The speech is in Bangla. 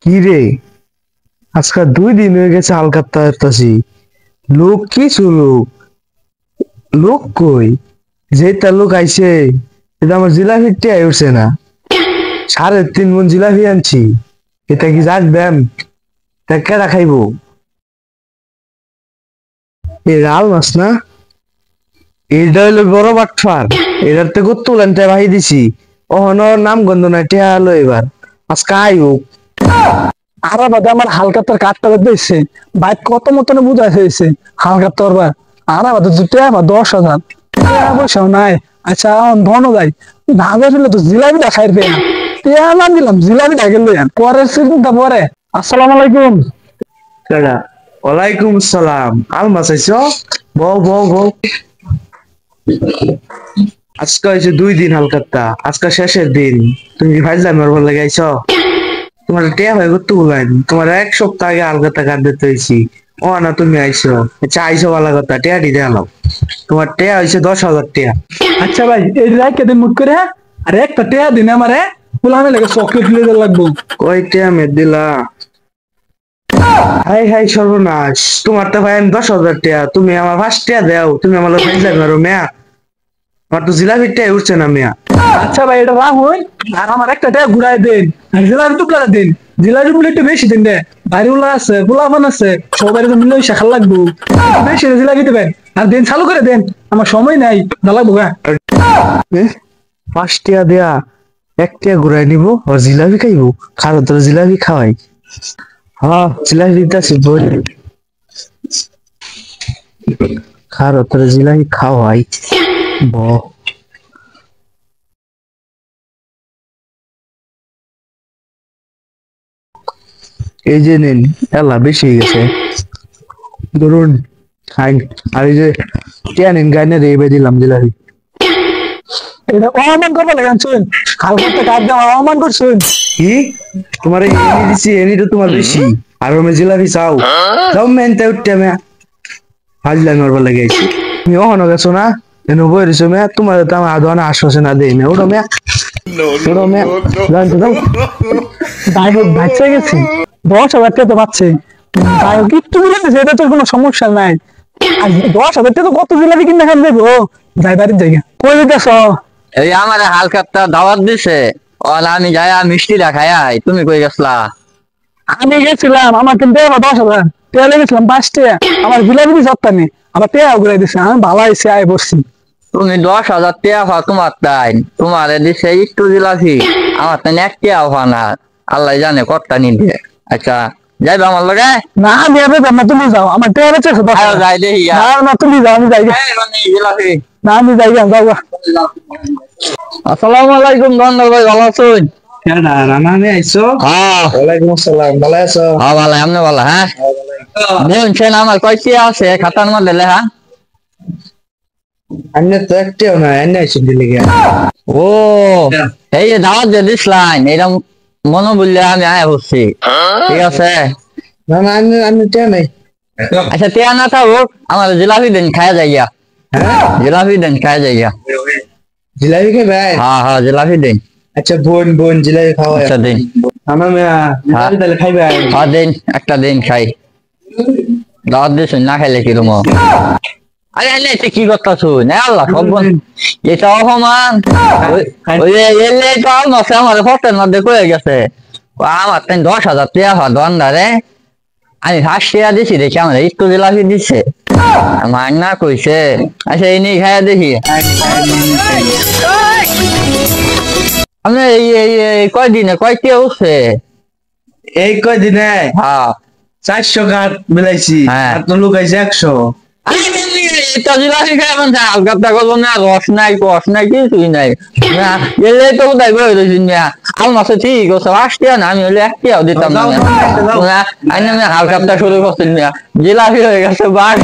কি রে, আজকাল 2 দিন হয়ে গেছে হালকাত্তা আসতেছি। লোক কিছু লোক লোক কই, যে তার লোক আইছে, এটা আমার জিলাপির টিয়াই উঠছে না। 3.5 মণ জিলাপি আনছি, এটা কি যাক ব্যায়াম? তা কেডা খাইবো? এই লাল মাছ না, এটা হইলো বড় বাটফার। এটার থেকে তুলেন ভাই দিছি, ওহনর নাম গন্ধ নাই, টিয়া হলো এবার আজকে আইব। আরা বাদে আমার হালকাতার কাঠটা দিয়েছে বাইক কত মতনে বুঝাই হয়েছে হালকাতার বার আরা বাদে জুটে আমার 10,000 টাকা পয়সাও নাই। আচ্ছা ধন যাই না গেলে তো জিলাপি দেখাই পেয়ে টিয়া না দিলাম জিলাপি দেখে লইয়ান পরের চিন্তা পরে। আসসালামু আলাইকুম। কেডা? ওয়ালাইকুম আসসালাম। আল মাছ আইছো? বউ বউ বউ। আজকে হয়েছে 2 দিন হালকাত্তা, আজকে শেষের দিন। তুমি কি ফাইজলাম মারবার লাগে আইছো? তোমার টিয়া হয়ে করতে বলেন, তোমার 1 সপ্তাহ আগে হালকাত্তা কাট দিতে হয়েছি। ও না, তুমি আইছো। আচ্ছা আইছো ভালো কথা, টিয়া দিতে আলো। তোমার টিয়া হয়েছে 10,000 টিয়া। আচ্ছা ভাই এই রাখ কেদিন মুখ করে আর একটা টিয়া দিন আমারে পুলামে লাগে চকলেট লিয়ে লাগবো। কয় টিয়া মেদ দিলা? হাই হাই সর্বনাশ, তোমার তো ভাই আমি 10,000 টিয়া, তুমি আমার 5 টিয়া দাও। তুমি আমার ফাইজলাম মারো মেয়া, আমার তো জিলাপির টিয়া উঠছে না মেয়া। আচ্ছা ভাই এটা রাখুন আর আমার একটা টাকা ঘুরাই দেন আর জিলাপি টুকরা দিন। জিলাপি গুলো একটু বেশি দিন দে, বাড়িওয়ালা আছে পোলাপান আছে সবাই তো মিলে শাখা লাগবো, বেশি জিলাপি দেবেন আর দিন চালু করে দেন, আমার সময় নাই লাগবো গা। 5 টিয়া দেয়া 1 টিয়া ঘুরাই নিবো আর জিলাপি খাইবো। খারো তোর জিলাপি খাওয়াই। হ্যাঁ জিলাপি দিতেছি বল, খারো তোর জিলাপি খাওয়াই। ব এই যে নিন, এলা বেশি হয়ে গেছে, ধরুন খাই। আর এই যে টিয়া নিন, গাইনে রেবে দিলাম জিলাপি। এটা অপমান করবে লাগান শুন, হালকা একটা কাজ দেওয়া অপমান করছুন। কি? তোমার এই এনি দিছি, এনি তো তোমার বেশি। আর আমি জিলাপি চাও যাও মেনতে উঠতে মে হাজলাম মারবার লাগে আইছি। তুমি ওখানে গেছো না, এনে বই রইছো মে, তোমার তো আমার আদোয়ানা আশ্বাসে না দেই মে। ওটা মে ওটা মে জানতে দাও। যাই হোক বাচ্চা গেছি 10,000 টাকা তো পাচ্ছে, যাই হোক একটু বলে সেটা তো কোনো সমস্যা নাই। আর 10,000 টাকা তো কত জিলাপি কিনে খান দেবো, যাই বাড়ির জায়গা কই দিতেছ? এই আমার হালকাটা দাওয়াত দিছে, ওলা আমি যাই মিষ্টি দেখাই আই। তুমি কই গেছলা? আমি গেছিলাম আমার কিন্তু 10,000 টাকা লেগেছিলাম 5 টাকা, আমার জিলাপি দিয়ে সপ্তাহে আবার টাকা ঘুরাই দিছে, আমি ভালো হয়েছে আয় বসছি। তুমি 10,000 টাকা হওয়া তোমার তাই, তোমার দিছে একটু জিলাপি, আমার তাই 1 টাকা হওয়া না। আল্লাহ জানে কতটা নিবে। আচ্ছা যাইবে আমার লগে? না আমি আর বেতাম না, তুমি যাও, আমার টাকা বেঁচে আয়ো যাই দেখি গা। না না তুমি যাও, আমি যাই গে। এই রনি জিলাপি। না আমি যাই গে, যাও গা। আসসালামু আলাইকুম দন্দর ভাই, ভালো আছেন? কেডা? রানা মে আইছো? হ্যাঁ ওয়ালাইকুম আসসালাম, ভালো আছো? হ্যাঁ ভালো, আপনি ভালো? হ্যাঁ বলছেন আমার কয়টি আছে খাতার মধ্যে লেখা? আন্নে তো একটিও না, এনে আইছো দিলে গিয়া। ও এই যে দাওয়াত যে দিসলাম এরকম মনে বললে আমি আয় বসছি, ঠিক আছে? না না, আন্নে আন্নে টিয়া নাই। আচ্ছা টিয়া না থাকুক, আমার জিলাপি দেন খায়া যাই গিয়া। হ্যাঁ জিলাপি দেন খায়া যাই গিয়া। জিলাপি খাইবে? হ্যাঁ হ্যাঁ জিলাপি দেন। আচ্ছা বোন বোন জিলাপি খাওয়া। আচ্ছা দিন। আমার মেয়া জিলাপি তাহলে খাইবে? হ্যাঁ দিন, একটা দিন খাই। দাওয়াত দিছুন না খাইলে কিরম? আরে এলে এটা কি কথা শুন, আল্লাহ সব এটা অপমান। ওই যে এলে তো আমার আমার হোটেল মধ্যে কয়ে গেছে আমার তাই 10,000 টাকা হওয়া দোকানদারে, আমি 5 টাকা দিছি দেখি আমার একটু জিলাপি দিচ্ছে, আমার না কইছে। আচ্ছা এই নিয়ে খাইয়া দেখি। আমি এই কয়দিনে কয়টি উঠছে? এই কয়দিনে হ্যাঁ 400 কাঠ মিলাইছি, হ্যাঁ। আর তো লোক আইছে 100। এটা জিলাপি খাই মানে হালকাটা করবো না, রস নাই কস নাই কিছুই নাই না, এলে তো কোথায় বই রয়েছি না। আমার ঠিক আছে 5 টাকা না, আমি হলে 1 টাকাও দিতাম না। আমি হালকাটা শুরু করছি না, জিলাপি হয়ে গেছে 12।